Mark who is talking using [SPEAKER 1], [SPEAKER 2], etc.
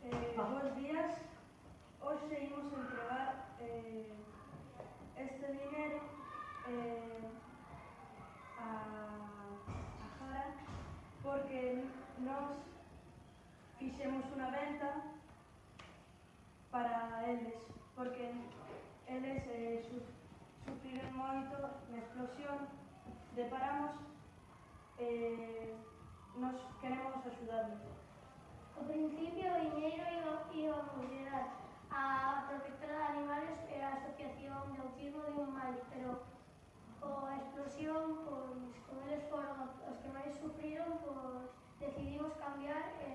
[SPEAKER 1] Bos días. Hoxe imos entregar este dinero a Jara porque nos fixemos unha venta para eles, porque eles sufriron moito na explosión de Paramos e nos queremos axudarlos.
[SPEAKER 2] Ao principio o diñeiro íbamos llegar a protectora de animales e a Asociación de Autismo de un Mal, pero a explosión, pois, como eles foron os que máis sufriron, pois, decidimos cambiar e